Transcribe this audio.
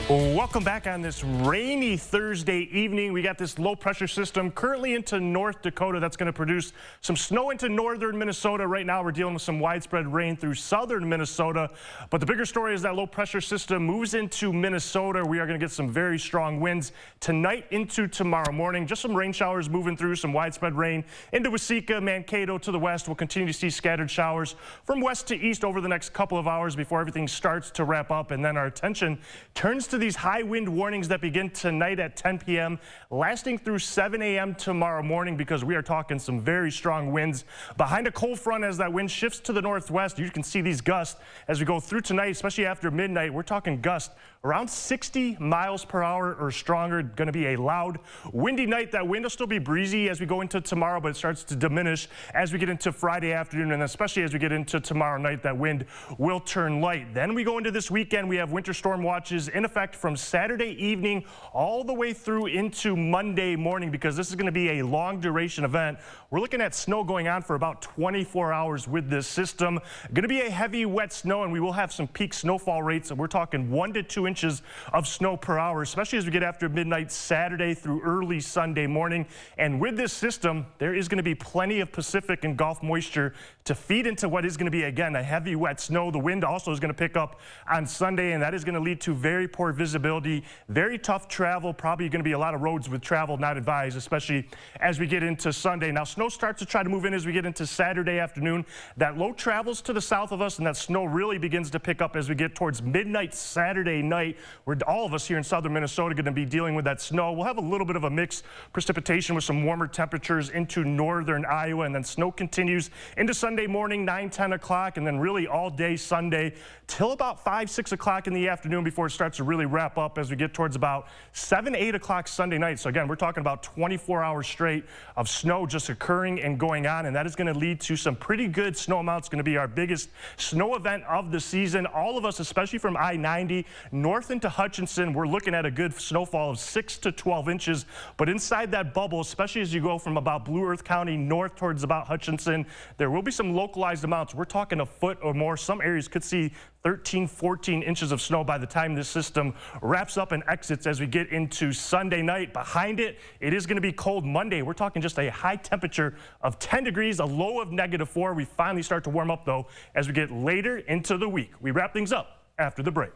Welcome back on this rainy Thursday evening. We got this low pressure system currently into North Dakota that's going to produce some snow into northern Minnesota. Right now we're dealing with some widespread rain through southern Minnesota. But the bigger story is that low pressure system moves into Minnesota. We are going to get some very strong winds tonight into tomorrow morning. Just some rain showers moving through, some widespread rain into Sawicki, Mankato to the west. We'll continue to see scattered showers from west to east over the next couple of hours before everything starts to wrap up. And then our attention turns to these high wind warnings that begin tonight at 10 p.m. lasting through 7 a.m. tomorrow morning, because we are talking some very strong winds behind a cold front. As that wind shifts to the northwest, you can see these gusts as we go through tonight, especially after midnight. We're talking gusts around 60 miles per hour or stronger. Going to be a loud, windy night. That wind will still be breezy as we go into tomorrow, but it starts to diminish as we get into Friday afternoon, and especially as we get into tomorrow night, that wind will turn light. Then we go into this weekend. We have winter storm watches in effect from Saturday evening all the way through into Monday morning, because this is going to be a long duration event. We're looking at snow going on for about 24 hours with this system. Going to be a heavy, wet snow, and we will have some peak snowfall rates. And we're talking 1 to 2 inches of snow per hour, especially as we get after midnight Saturday through early Sunday morning. And with this system, there is going to be plenty of Pacific and Gulf moisture to feed into what is going to be, again, a heavy, wet snow. The wind also is going to pick up on Sunday, and that is going to lead to very poor visibility, very tough travel. Probably going to be a lot of roads with travel not advised, especially as we get into Sunday. Now, snow starts to try to move in as we get into Saturday afternoon. That low travels to the south of us, and that snow really begins to pick up as we get towards midnight Saturday night, where all of us here in southern Minnesota are going to be dealing with that snow. We'll have a little bit of a mixed precipitation with some warmer temperatures into northern Iowa, and then snow continues into Sunday morning, 9, 10 o'clock, and then really all day Sunday till about 5, 6 o'clock in the afternoon before it starts to really wrap up as we get towards about 7, 8 o'clock Sunday night. So again, we're talking about 24 hours straight of snow just occurring and going on, and that is going to lead to some pretty good snow amounts. Going to be our biggest snow event of the season. All of us, especially from I-90 north into Hutchinson, we're looking at a good snowfall of 6 to 12 inches. But inside that bubble, especially as you go from about Blue Earth County north towards about Hutchinson, there will be some localized amounts. We're talking a foot or more. Some areas could see 13, 14 inches of snow by the time this system wraps up and exits as we get into Sunday night. Behind it, it is going to be cold Monday. We're talking just a high temperature of 10 degrees, a low of -4. We finally start to warm up, though, as we get later into the week. We wrap things up after the break.